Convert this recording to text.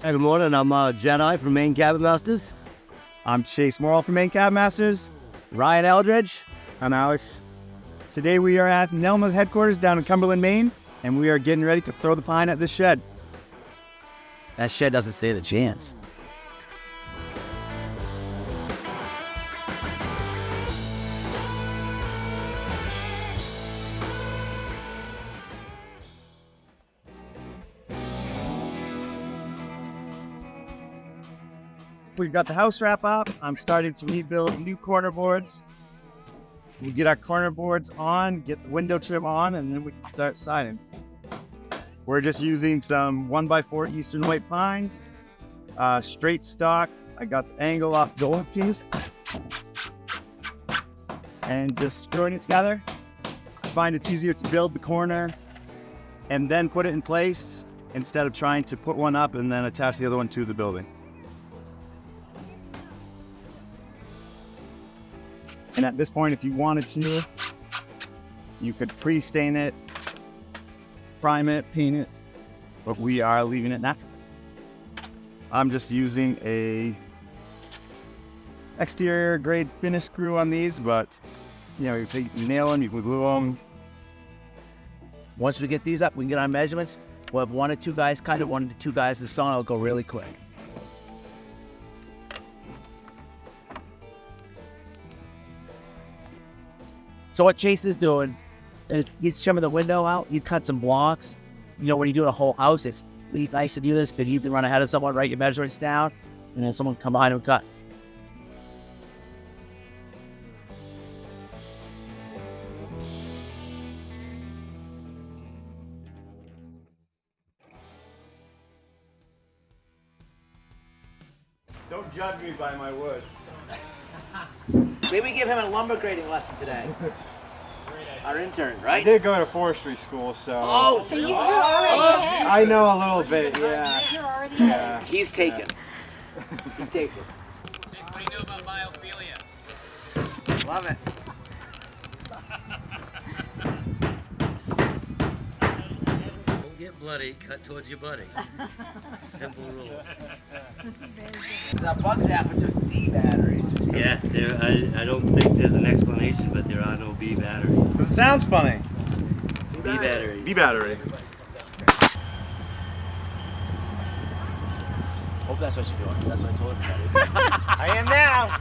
Hey, good morning. I'm Jedi from Maine Cabin Masters. I'm Chase Morrill from Maine Cabin Masters. Ryan Eldridge. I'm Alex. Today we are at NELMA's headquarters down in Cumberland, Maine, and we are getting ready to throw the pine at this shed. That shed doesn't stand a chance. We've got the house wrap up. I'm starting to rebuild new corner boards. We get our corner boards on, get the window trim on, and then we can start siding. We're just using some 1x4 Eastern White Pine, straight stock. I got the angle off the old piece, and just screwing it together. I find it's easier to build the corner and then put it in place instead of trying to put one up and then attach the other one to the building. And at this point, if you wanted to, you could pre-stain it, prime it, paint it, but we are leaving it natural. I'm just using a exterior grade finish screw on these, but you know, you nail them, you can glue them. Once we get these up, we can get our measurements. We'll have 1 or 2 guys cut it, 1 to 2 guys this on. It'll go really quick. So what Chase is doing is he's trimming the window out. You cut some blocks. You know, when you're doing a whole house, it's really nice to do this because you can run ahead of someone, write your measurements down, and then someone come behind and cut. Don't judge me by my wood. Maybe give him a lumber grading lesson today. Our intern, I right? did go to forestry school, so... Oh! So you're already ahead. I know a little bit, yeah. You're already ahead. Yeah. He's taken. He's taken. What do you know about biophilia? Love it. Don't get bloody, cut towards your buddy. Simple rule. That bugs happen to D batteries. Yeah, I don't think there's an explanation, but there are no B batteries. It sounds funny. B batteries. B battery. Hope that's what you're doing. That's what I told everybody. I am now.